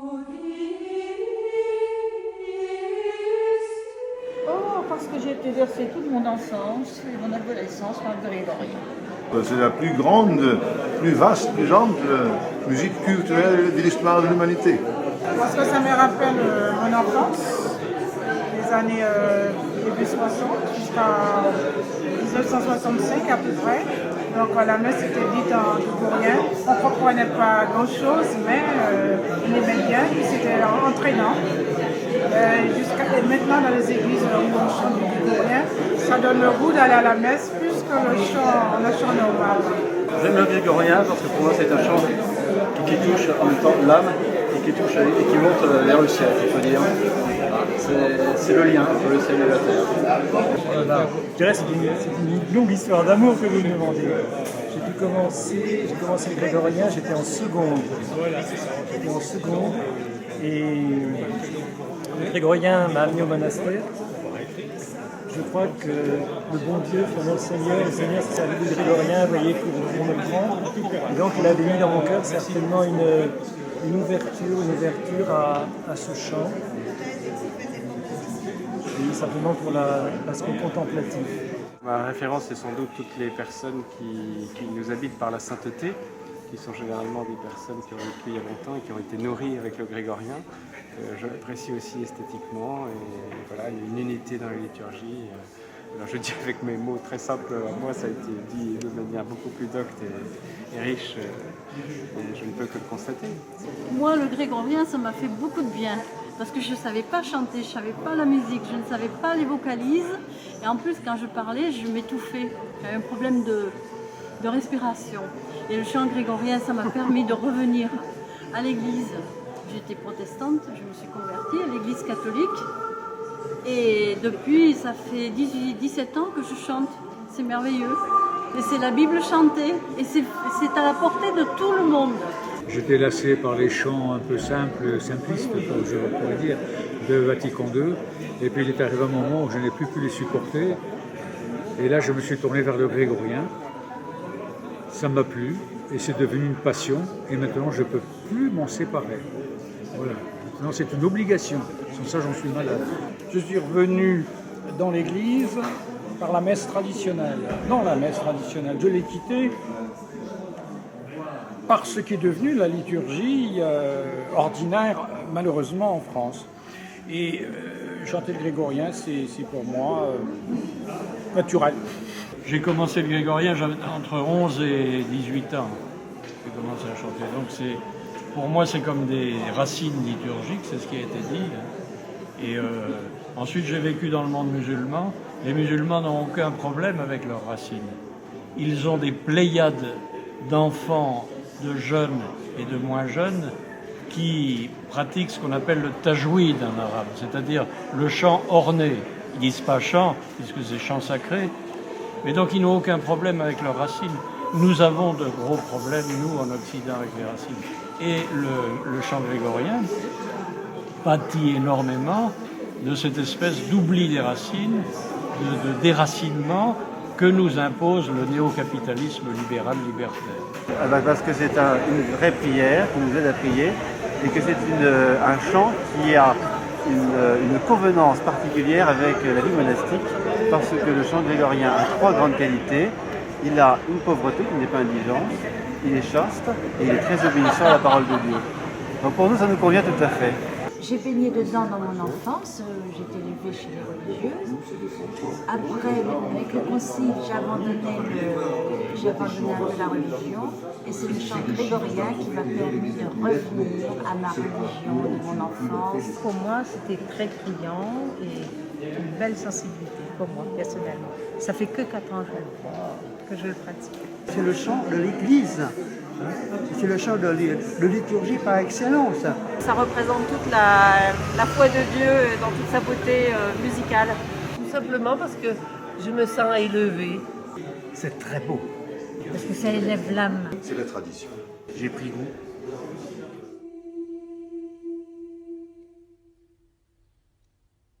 Oh, parce que j'ai été bercée toute mon enfance et mon adolescence par le grégorien. C'est la plus grande, plus vaste, plus ample musique culturelle de l'histoire de l'humanité. Parce que ça me rappelle mon enfance, les années début 60 jusqu'à 1965 à peu près. Donc la messe était dite en grégorien. On ne comprenait pas grand-chose, mais on aimait bien, puis c'était entraînant. Jusqu'à maintenant dans les églises où on chante du grégorien, ça donne le goût d'aller à la messe plus que le chant normal. J'aime le grégorien parce que pour moi c'est un chant qui touche en même temps l'âme et qui touche et qui monte vers le ciel, je peux dire. C'est le lien entre le ciel et la terre. Je dirais que c'est une longue histoire d'amour que vous me demandez. J'ai commencé le grégorien, j'étais en seconde. Et le grégorien m'a amené au monastère. Je crois que le bon Dieu, le Seigneur s'est servi du grégorien, voyez, pour me prendre. Et donc il avait mis dans mon cœur certainement une ouverture à ce chant. Et simplement pour l'aspect contemplatif. Ma référence, c'est sans doute toutes les personnes qui nous habitent par la sainteté, qui sont généralement des personnes qui ont vécu il y a longtemps et qui ont été nourries avec le grégorien. Je l'apprécie aussi esthétiquement et voilà, il y a une unité dans la liturgie. Alors je dis avec mes mots très simples, moi ça a été dit de manière beaucoup plus docte et riche et je ne peux que le constater. Moi, le grégorien, ça m'a fait beaucoup de bien. Parce que je ne savais pas chanter, je ne savais pas la musique, je ne savais pas les vocalises. Et en plus, quand je parlais, je m'étouffais. J'avais un problème de respiration. Et le chant grégorien, ça m'a permis de revenir à l'église. J'étais protestante, je me suis convertie à l'église catholique. Et depuis, ça fait 17 ans que je chante. C'est merveilleux. Et c'est la Bible chantée. Et c'est à la portée de tout le monde. J'étais lassé par les chants un peu simplistes, comme je pourrais dire, de Vatican II. Et puis il est arrivé un moment où je n'ai plus pu les supporter. Et là, je me suis tourné vers le grégorien. Ça m'a plu et c'est devenu une passion. Et maintenant, je ne peux plus m'en séparer. Voilà. Maintenant, c'est une obligation. Sans ça, j'en suis malade. Je suis revenu dans l'église par la messe traditionnelle. Dans la messe traditionnelle, je l'ai quittée par ce qui est devenu la liturgie ordinaire, malheureusement, en France. Et chanter le grégorien, c'est pour moi naturel. J'ai commencé le grégorien, j'avais entre 11 et 18 ans. J'ai commencé à chanter. Donc pour moi, c'est comme des racines liturgiques, c'est ce qui a été dit. Et ensuite, j'ai vécu dans le monde musulman. Les musulmans n'ont aucun problème avec leurs racines. Ils ont des pléiades d'enfants, de jeunes et de moins jeunes qui pratiquent ce qu'on appelle le tajwid en arabe, c'est-à-dire le chant orné. Ils disent pas chant, puisque c'est chant sacré, mais donc ils n'ont aucun problème avec leurs racines. Nous avons de gros problèmes, nous, en Occident, avec les racines. Et le chant grégorien pâtit énormément de cette espèce d'oubli des racines, de déracinement que nous impose le néo-capitalisme libéral libertaire. Parce que c'est une vraie prière qui nous aide à prier et que c'est un chant qui a une convenance particulière avec la vie monastique parce que le chant grégorien a trois grandes qualités. Il a une pauvreté qui n'est pas indigence, il est chaste et il est très obéissant à la parole de Dieu. Donc pour nous, ça nous convient tout à fait. J'ai baigné dedans dans mon enfance, j'étais élevée chez les religieuses. Après, avec le concile, j'ai abandonné un peu la religion. Et c'est le chant grégorien qui m'a permis de revenir à ma religion de mon enfance. Pour moi, c'était très criant et une belle sensibilité pour moi, personnellement. Ça fait que 4 ans que je le pratique. C'est le chant de l'Église. C'est le chant de liturgie par excellence. Ça représente toute la foi de Dieu dans toute sa beauté musicale. Tout simplement parce que je me sens élevée. C'est très beau. Parce que ça élève l'âme. C'est la tradition. J'ai pris goût